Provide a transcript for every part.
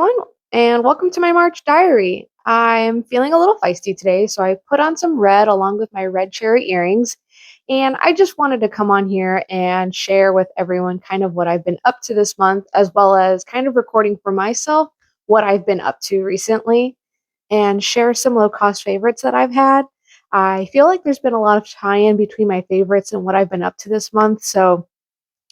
everyone, and welcome to my March diary. I'm feeling a little feisty today, so I put on some red along with my red cherry earrings, and I just wanted to come on here and share with everyone kind of what I've been up to this month, as well as kind of recording for myself what I've been up to recently, and share some low cost favorites that I've had. I feel like there's been a lot of tie in between my favorites and what I've been up to this month, so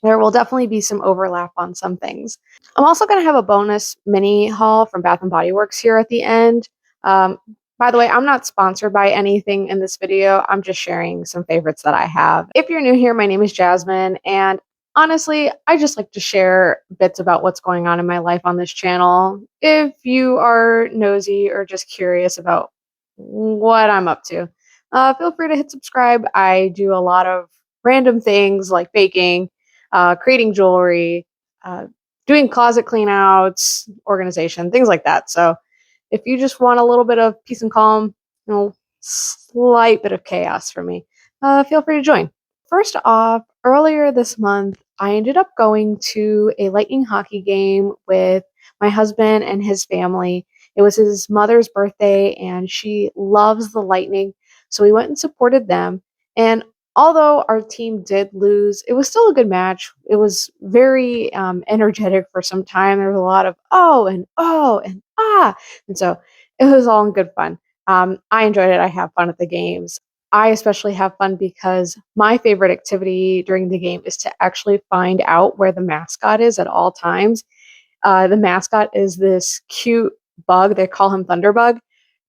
there will definitely be some overlap on some things. I'm also going to have a bonus mini haul from Bath and Body Works here at the end. Um, by the way, I'm not sponsored by anything in this video. I'm just sharing some favorites that I have. If you're new here, my name is Jasmine, and honestly, I just like to share bits about what's going on in my life on this channel. If you are nosy or just curious about what I'm up to, feel free to hit subscribe. I do a lot of random things like baking, creating jewelry, doing closet clean outs, organization, things like that. So if you just want a little bit of peace and calm, slight bit of chaos for me, feel free to join. First off, earlier this month, I ended up going to a Lightning hockey game with my husband and his family. It was his mother's birthday, and she loves the Lightning. So we went and supported them. And although our team did lose, it was still a good match. It was very energetic for some time. There was a lot of oh and ah, and so it was all in good fun. I enjoyed it. I have fun at the games. I especially have fun because my favorite activity during the game is to actually find out where the mascot is at all times. The mascot is this cute bug. They call him Thunderbug,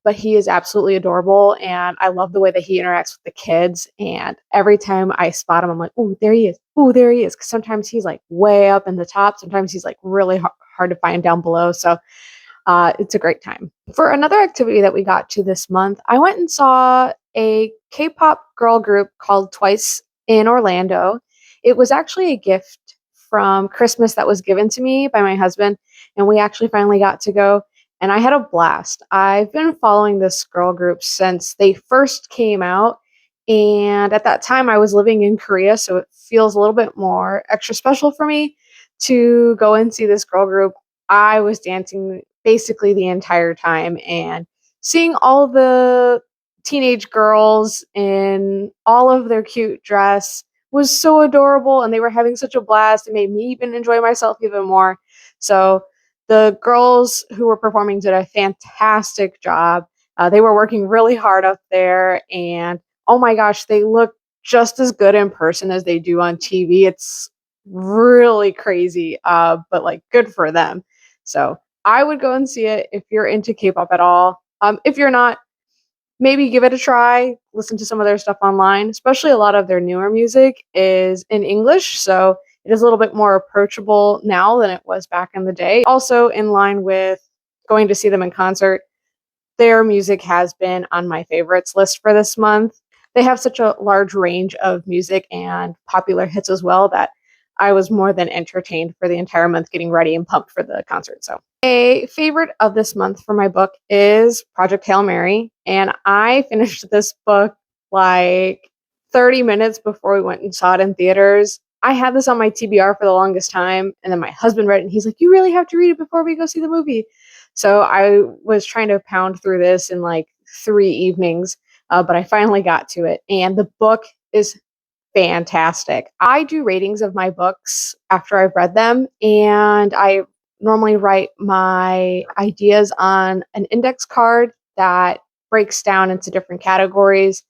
but he is absolutely adorable, and I love the way that he interacts with the kids. And every time I spot him, I'm like, "Oh, there he is! Oh, there he is!" Because sometimes he's like way up in the top, sometimes he's like really hard to find down below. So it's a great time. For another activity that we got to this month, I went and saw a K-pop girl group called Twice in Orlando. It was actually a gift from Christmas that was given to me by my husband, and we actually finally got to go, and I had a blast. I've been following this girl group since they first came out, and at that time I was living in Korea, so it feels a little bit more extra special for me to go and see this girl group. I was dancing basically the entire time, and seeing all the teenage girls in all of their cute dress was so adorable, and they were having such a blast. It made me even enjoy myself even more. So the girls who were performing did a fantastic job. They were working really hard up there, and oh my gosh, they look just as good in person as they do on TV. It's really crazy, but like good for them. So I would go and see it if you're into K-pop at all. If you're not, maybe give it a try. Listen to some of their stuff online, especially a lot of their newer music is in English, so it is a little bit more approachable now than it was back in the day. Also, in line with going to see them in concert, their music has been on my favorites list for this month. They have such a large range of music and popular hits as well that I was more than entertained for the entire month getting ready and pumped for the concert. So, a favorite of this month for my book is Project Hail Mary. And I finished this book like 30 minutes before we went and saw it in theaters. I had this on my TBR for the longest time. And then my husband read it and he's like, "You really have to read it before we go see the movie." So I was trying to pound through this in like 3 evenings, but I finally got to it. And the book is fantastic. I do ratings of my books after I've read them, and I normally write my ideas on an index card that breaks down into different categories,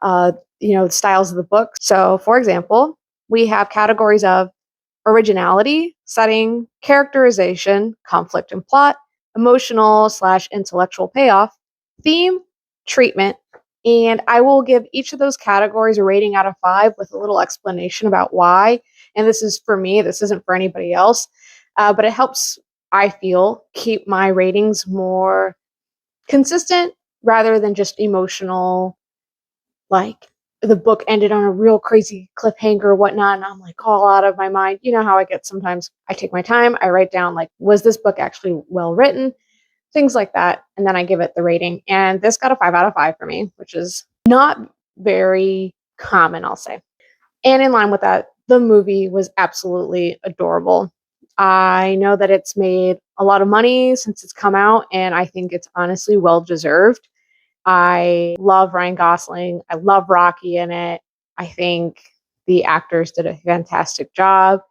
the styles of the book. So, for example, we have categories of originality, setting, characterization, conflict and plot, emotional/intellectual payoff, theme, treatment, and I will give each of those categories a rating out of 5 with a little explanation about why. And this is for me, this isn't for anybody else, but it helps, I feel, keep my ratings more consistent rather than just emotional, like the book ended on a real crazy cliffhanger or whatnot, and I'm like all out of my mind. You know how I get sometimes. I take my time, I write down like, was this book actually well written? Things like that, and then I give it the rating. And this got a 5 out of 5 for me, which is not very common, I'll say. And in line with that, the movie was absolutely adorable. I know that it's made a lot of money since it's come out, and I think it's honestly well deserved. I love Ryan Gosling. I love Rocky in it. I think the actors did a fantastic job.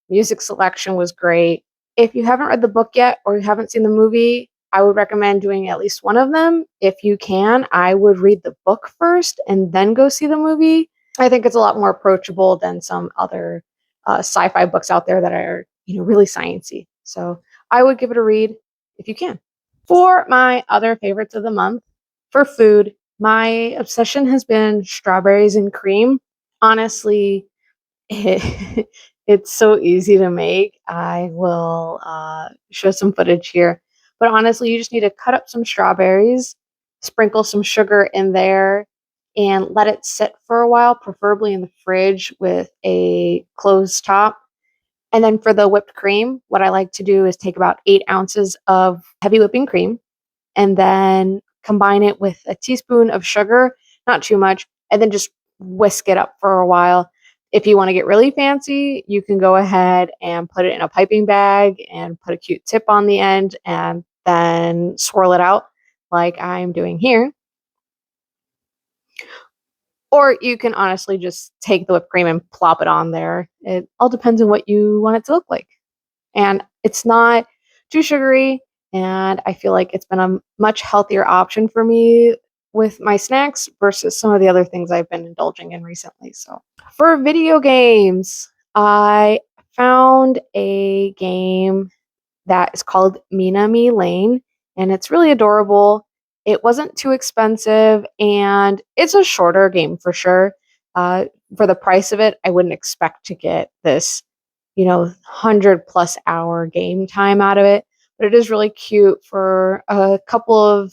Music selection was great. If you haven't read the book yet or you haven't seen the movie, I would recommend doing at least one of them. If you can, I would read the book first and then go see the movie. I think it's a lot more approachable than some other sci-fi books out there that are, really sciencey. So I would give it a read if you can. For my other favorites of the month, for food, my obsession has been strawberries and cream. Honestly, it's so easy to make. I will show some footage here. But honestly, you just need to cut up some strawberries, sprinkle some sugar in there, and let it sit for a while, preferably in the fridge with a closed top. And then for the whipped cream, what I like to do is take about 8 ounces of heavy whipping cream and then combine it with a teaspoon of sugar, not too much, and then just whisk it up for a while. If you want to get really fancy, you can go ahead and put it in a piping bag and put a cute tip on the end and then swirl it out like I'm doing here. Or you can honestly just take the whipped cream and plop it on there. It all depends on what you want it to look like. And it's not too sugary, and I feel like it's been a much healthier option for me with my snacks versus some of the other things I've been indulging in recently. So, for video games, I found a game that is called Minami Lane, and it's really adorable. It wasn't too expensive, and it's a shorter game for sure. For the price of it, I wouldn't expect to get this 100+ hour game time out of it. But it is really cute for a couple of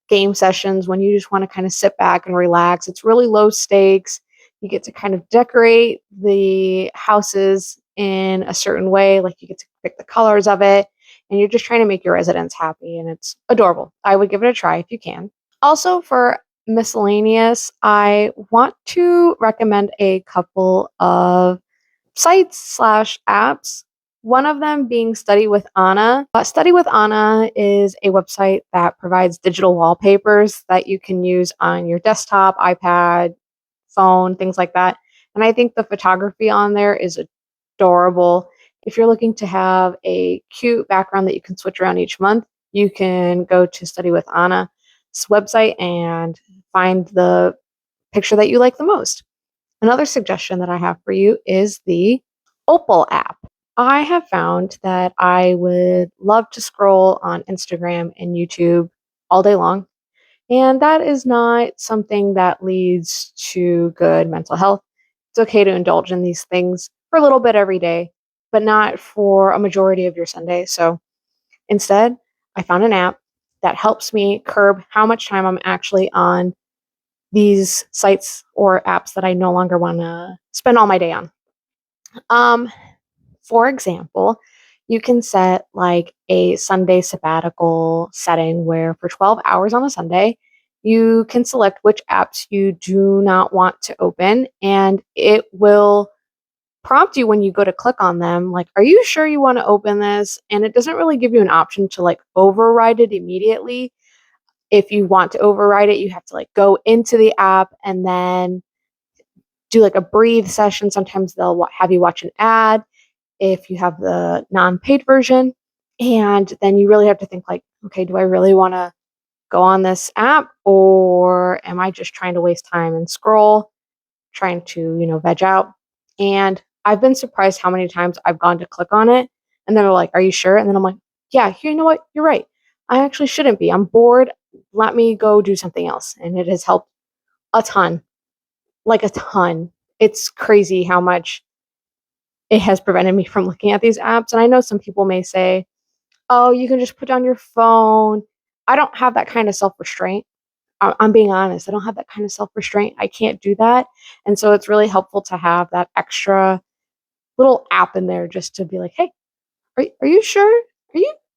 game sessions when you just want to kind of sit back and relax. It's really low stakes. You get to kind of decorate the houses in a certain way, like you get to pick the colors of it, and you're just trying to make your residents happy, and it's adorable. I would give it a try if you can. Also, for miscellaneous, I want to recommend a couple of sites/apps. One of them being Study with Anna. Study with Anna is a website that provides digital wallpapers that you can use on your desktop, iPad, phone, things like that. And I think the photography on there is adorable. If you're looking to have a cute background that you can switch around each month, you can go to Study with Anna's website and find the picture that you like the most. Another suggestion that I have for you is the Opal app. I have found that I would love to scroll on Instagram and YouTube all day long, and that is not something that leads to good mental health. It's okay to indulge in these things for a little bit every day, but not for a majority of your Sunday. So instead, I found an app that helps me curb how much time I'm actually on these sites or apps that I no longer want to spend all my day on. Um, for example, you can set like a Sunday sabbatical setting where for 12 hours on a Sunday, you can select which apps you do not want to open, and it will prompt you when you go to click on them, like, are you sure you want to open this? And it doesn't really give you an option to like override it immediately. If you want to override it, you have to like go into the app and then do like a breathe session. Sometimes they'll have you watch an ad if you have the non-paid version. And then you really have to think like, okay, do I really want to go on this app, or am I just trying to waste time and scroll, trying to, veg out? And I've been surprised how many times I've gone to click on it and they're like, are you sure? And then I'm like, yeah, you know what? You're right. I actually shouldn't be. I'm bored. Let me go do something else. And it has helped a ton, like a ton. It's crazy how much it has prevented me from looking at these apps. And I know some people may say, oh, you can just put down your phone. I don't have that kind of self restraint. I'm being honest. I don't have that kind of self restraint. I can't do that. And so it's really helpful to have that extra little app in there just to be like, hey, are you sure?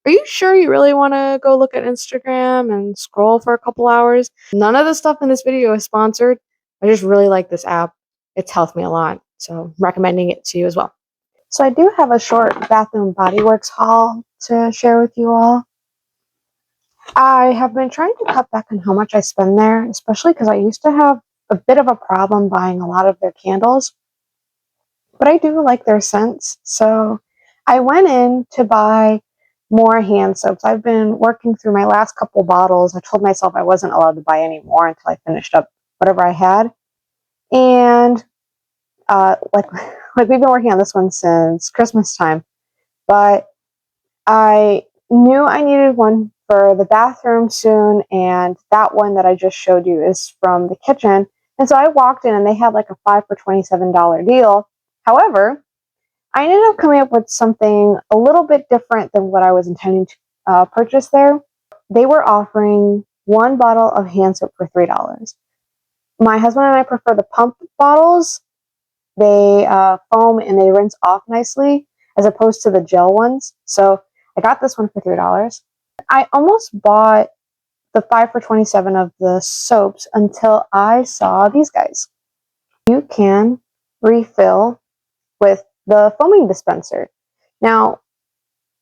Are you sure you really want to go look at Instagram and scroll for a couple hours? None of the stuff in this video is sponsored. I just really like this app. It's helped me a lot. So I'm recommending it to you as well. So I do have a short Bath and Body Works haul to share with you all. I have been trying to cut back on how much I spend there, especially because I used to have a bit of a problem buying a lot of their candles, but I do like their scents. So I went in to buy more hand soaps. I've been working through my last couple bottles. I told myself I wasn't allowed to buy any more until I finished up whatever I had. And like we've been working on this one since Christmas time, but I knew I needed one for the bathroom soon, and that one that I just showed you is from the kitchen. And so I walked in and they had like a 5 for $27 deal. However, I ended up coming up with something a little bit different than what I was intending to purchase there. They were offering one bottle of hand soap for $3. My husband and I prefer the pump bottles. They foam and they rinse off nicely as opposed to the gel ones. So I got this one for $3. I almost bought the 5 for 27 of the soaps until I saw these guys. You can refill with the foaming dispenser. Now,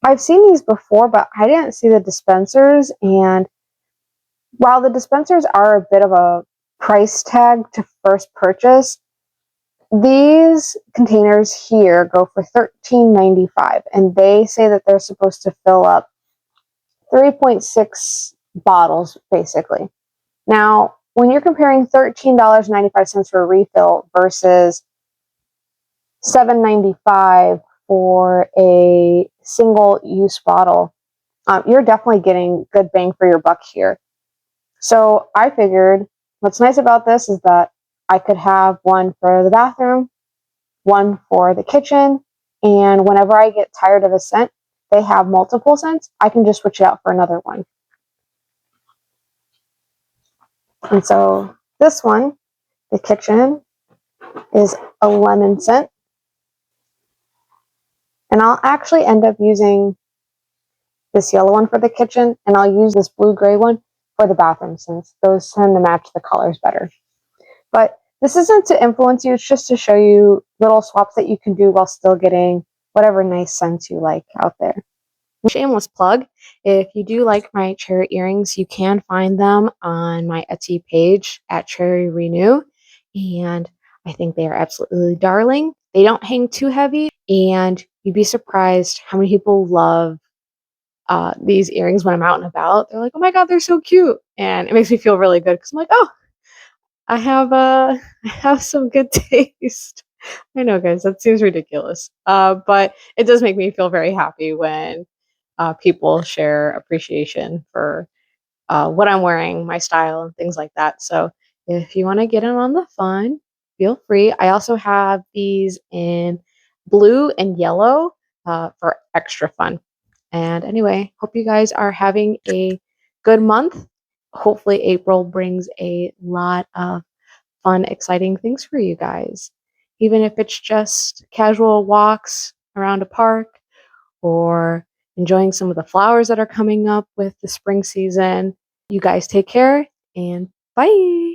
I've seen these before, but I didn't see the dispensers. And while the dispensers are a bit of a price tag to first purchase, these containers here go for $13.95, and they say that they're supposed to fill up 3.6 bottles, basically. Now, when you're comparing $13.95 for a refill versus $7.95 for a single-use bottle, you're definitely getting good bang for your buck here. So I figured what's nice about this is that I could have one for the bathroom, one for the kitchen, and whenever I get tired of a scent, they have multiple scents, I can just switch it out for another one. And so this one, the kitchen, is a lemon scent. And I'll actually end up using this yellow one for the kitchen, and I'll use this blue-gray one for the bathroom since those tend to match the colors better. But this isn't to influence you, it's just to show you little swaps that you can do while still getting whatever nice scents you like out there. Shameless plug, if you do like my cherry earrings, you can find them on my Etsy page at Cherry Renew, and I think they are absolutely darling. They don't hang too heavy, and you'd be surprised how many people love these earrings when I'm out and about. They're like, oh my god, they're so cute, and it makes me feel really good because I'm like, oh, I have I have some good taste. I know, guys, that seems ridiculous, but it does make me feel very happy when people share appreciation for what I'm wearing, my style, and things like that. So if you want to get in on the fun, feel free. I also have these in blue and yellow for extra fun. And anyway, hope you guys are having a good month. Hopefully, April brings a lot of fun, exciting things for you guys. Even if it's just casual walks around a park or enjoying some of the flowers that are coming up with the spring season. You guys take care and bye.